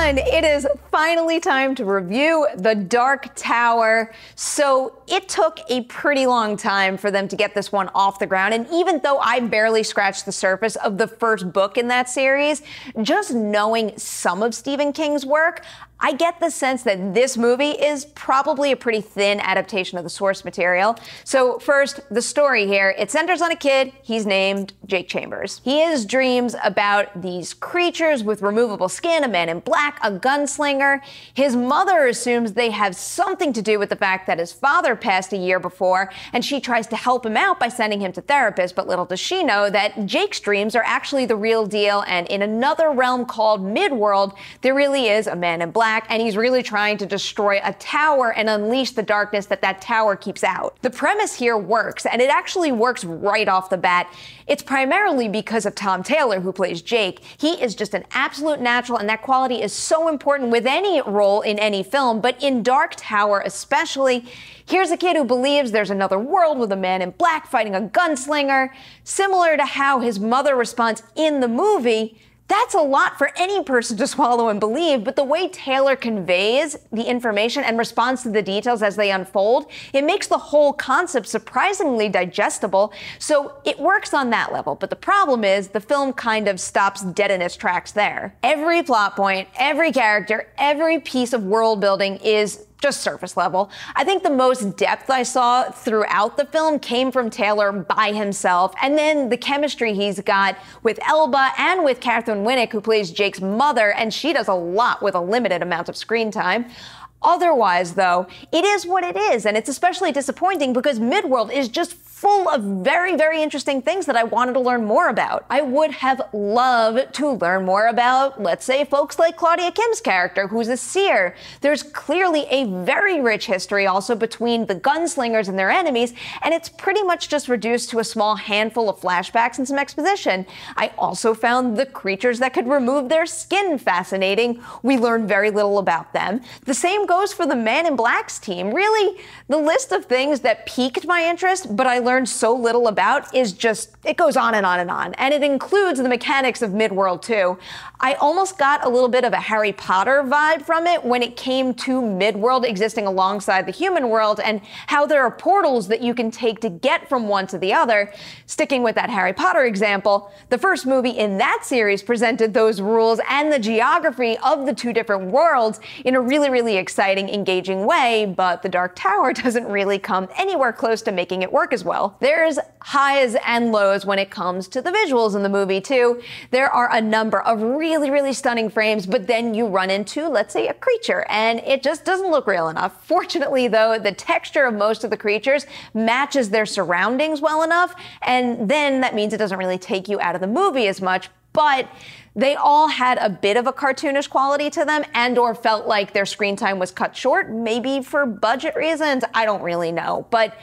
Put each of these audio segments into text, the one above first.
everyone, it is finally time to review The Dark Tower. So it took a pretty long time for them to get this one off the ground, and even though I barely scratched the surface of the first book in that series, just knowing some of Stephen King's work, I get the sense that this movie is probably a pretty thin adaptation of the source material. So first, the story here. It centers on a kid. He's named Jake Chambers. He has dreams about these creatures with removable skin, a man in black, a gunslinger. His mother assumes they have something to do with the fact that his father passed a year before, and she tries to help him out by sending him to therapists, but little does she know that Jake's dreams are actually the real deal, and in another realm called Midworld, there really is a man in black, and he's really trying to destroy a tower and unleash the darkness that tower keeps out. The premise here works, and it actually works right off the bat. It's primarily because of Tom Taylor, who plays Jake. He is just an absolute natural, and that quality is so important with any role in any film, but in Dark Tower especially. Here's a kid who believes there's another world with a man in black fighting a gunslinger. Similar to how his mother responds in the movie, that's a lot for any person to swallow and believe, but the way Taylor conveys the information and responds to the details as they unfold, it makes the whole concept surprisingly digestible, so it works on that level. But the problem is, the film kind of stops dead in its tracks there. Every plot point, every character, every piece of world building is just surface level. I think the most depth I saw throughout the film came from Taylor by himself, and then the chemistry he's got with Elba and with Catherine Winnick, who plays Jake's mother, and she does a lot with a limited amount of screen time. Otherwise, though, it is what it is, and it's especially disappointing because Midworld is just full of very, very interesting things that I wanted to learn more about. I would have loved to learn more about, let's say, folks like Claudia Kim's character, who's a seer. There's clearly a very rich history also between the gunslingers and their enemies, and it's pretty much just reduced to a small handful of flashbacks and some exposition. I also found the creatures that could remove their skin fascinating. We learned very little about them. The same goes for the Man in Black's team. Really, the list of things that piqued my interest, but I learned so little about is just, it goes on and on and on. And it includes the mechanics of Midworld too. I almost got a little bit of a Harry Potter vibe from it when it came to Midworld existing alongside the human world and how there are portals that you can take to get from one to the other. Sticking with that Harry Potter example, the first movie in that series presented those rules and the geography of the two different worlds in a really, really exciting, engaging way, but The Dark Tower doesn't really come anywhere close to making it work as well. There's highs and lows when it comes to the visuals in the movie too. There are a number of really, really stunning frames, but then you run into, let's say, a creature, and it just doesn't look real enough. Fortunately, though, the texture of most of the creatures matches their surroundings well enough, and then that means it doesn't really take you out of the movie as much, but they all had a bit of a cartoonish quality to them and or felt like their screen time was cut short, maybe for budget reasons, I don't really know. But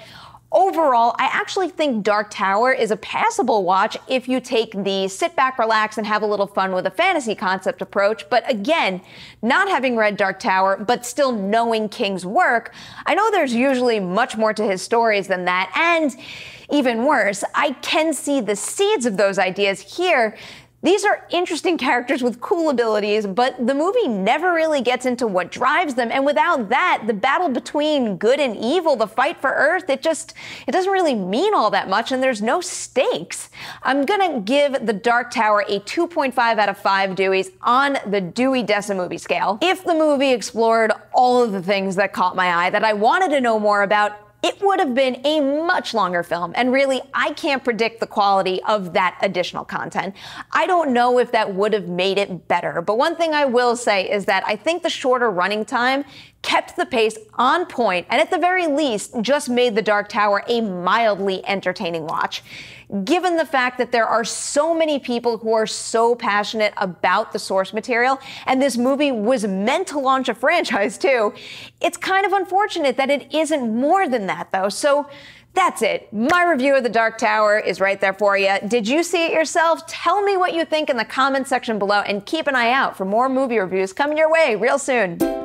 overall, I actually think Dark Tower is a passable watch if you take the sit back, relax, and have a little fun with a fantasy concept approach. But again, not having read Dark Tower, but still knowing King's work, I know there's usually much more to his stories than that, and even worse, I can see the seeds of those ideas here. These are interesting characters with cool abilities, but the movie never really gets into what drives them, and without that, the battle between good and evil, the fight for Earth, it doesn't really mean all that much, and there's no stakes. I'm gonna give The Dark Tower a 2.5 out of 5 Deweys on the Dewey Decimovie scale. If the movie explored all of the things that caught my eye that I wanted to know more about, it would have been a much longer film, and really, I can't predict the quality of that additional content. I don't know if that would have made it better, but one thing I will say is that I think the shorter running time kept the pace on point, and at the very least, just made The Dark Tower a mildly entertaining watch. Given the fact that there are so many people who are so passionate about the source material, and this movie was meant to launch a franchise too, it's kind of unfortunate that it isn't more than that though. So that's it. My review of The Dark Tower is right there for you. Did you see it yourself? Tell me what you think in the comments section below, and keep an eye out for more movie reviews coming your way real soon.